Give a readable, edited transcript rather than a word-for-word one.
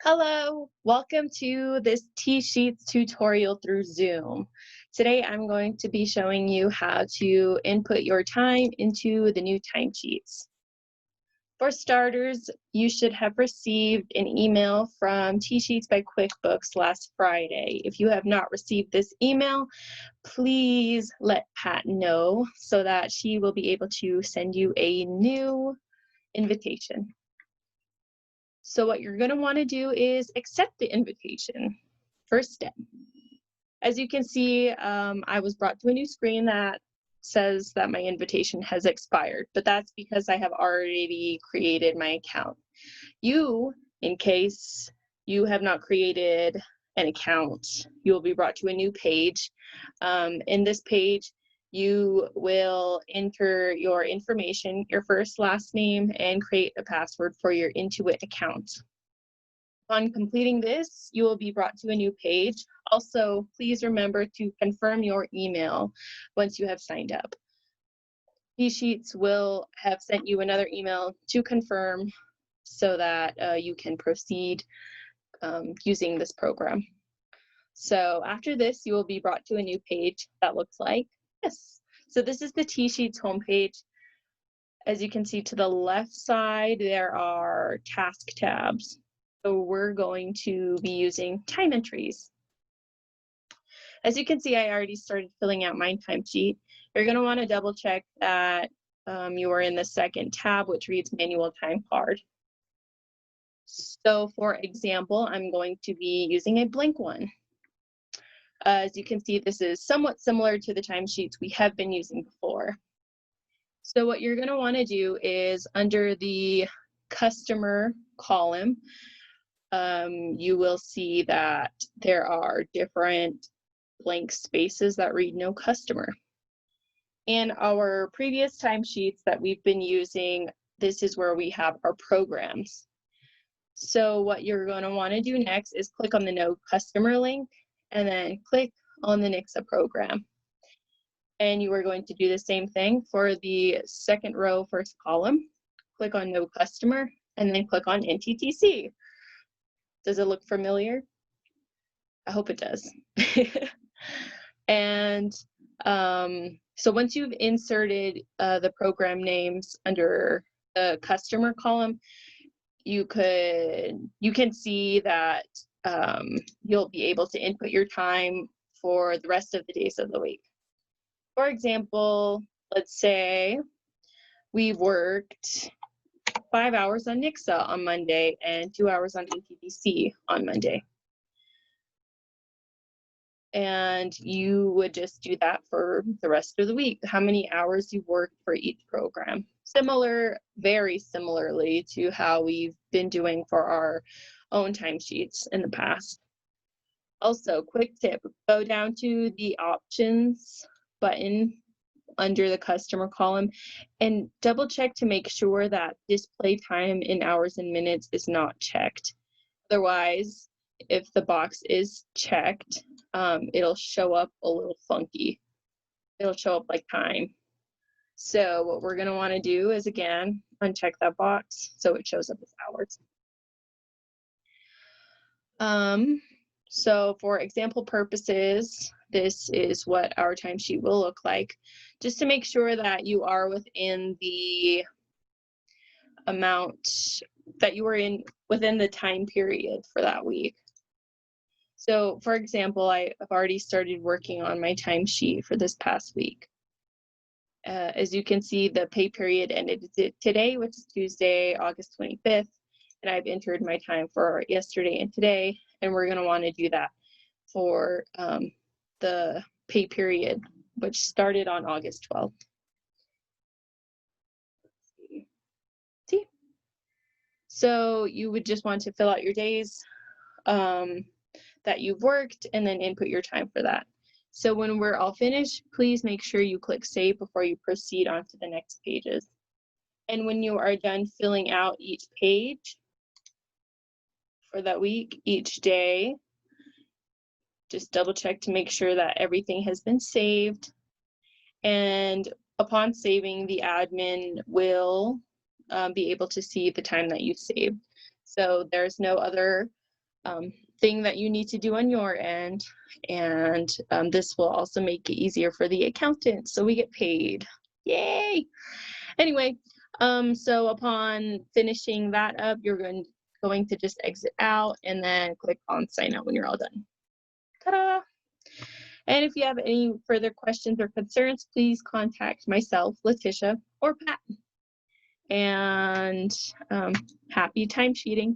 Hello, welcome to this TSheets tutorial through Zoom. Today I'm going to be showing you how to input your time into the new timesheets. For starters, you should have received an email from TSheets by QuickBooks last Friday. If you have not received this email, please let Pat know so that she will be able to send you a new invitation. So what you're going to want to do is accept the invitation. First step. As you can see, I was brought to a new screen that says that my invitation has expired, but that's because I have already created my account. In case you have not created an account, you will be brought to a new page. In this page, you will enter your information, your first, last name, and create a password for your Intuit account. On completing this, you will be brought to a new page. Also, please remember to confirm your email once you have signed up. TSheets will have sent you another email to confirm so that you can proceed using this program. So after this, you will be brought to a new page that looks like this. So this is the TSheets homepage. As you can see to the left side, there are task tabs. So we're going to be using time entries. As you can see, I already started filling out my timesheet. You're going to want to double check that you are in the second tab, which reads manual time card. So for example, I'm going to be using a blank one. As you can see, this is somewhat similar to the timesheets we have been using before. So what you're going to want to do is under the customer column, you will see that there are different blank spaces that read no customer. In our previous timesheets that we've been using, this is where we have our programs. So what you're going to want to do next is click on the no customer link and then click on the Nixa program. And you are going to do the same thing for the second row, first column. Click on no customer and then click on NTTC. Does it look familiar? I hope it does. And so once you've inserted the program names under the customer column, you can see that you'll be able to input your time for the rest of the days of the week. For example, let's say we worked 5 hours on Nixa on Monday and 2 hours on NTDC on Monday. And you would just do that for the rest of the week, how many hours you worked for each program. Very similarly to how we've been doing for our own timesheets in the past. Also, quick tip, go down to the options button under the customer column and double check to make sure that display time in hours and minutes is not checked. Otherwise, if the box is checked, it'll show up a little funky. It'll show up like time. So what we're going to want to do is, again, uncheck that box so it shows up as hours. So for example purposes, this is what our timesheet will look like, just to make sure that you are within the amount that you were in within the time period for that week. So for example, I've already started working on my timesheet for this past week. As you can see, the pay period ended today, which is Tuesday, August 25th, and I've entered my time for yesterday and today, and we're going to want to do that for the pay period, which started on August 12th. See? So you would just want to fill out your days that you've worked and then input your time for that. So when we're all finished, please make sure you click save before you proceed on to the next pages. And when you are done filling out each page for that week, each day, just double check to make sure that everything has been saved. And upon saving, the admin will be able to see the time that you saved. So there's no other thing that you need to do on your end. And this will also make it easier for the accountant, so we get paid. Yay! Anyway, so upon finishing that up, you're going to just exit out and then click on sign out when you're all done. Ta-da! And if you have any further questions or concerns, please contact myself, Letitia, or Pat. And happy timesheeting.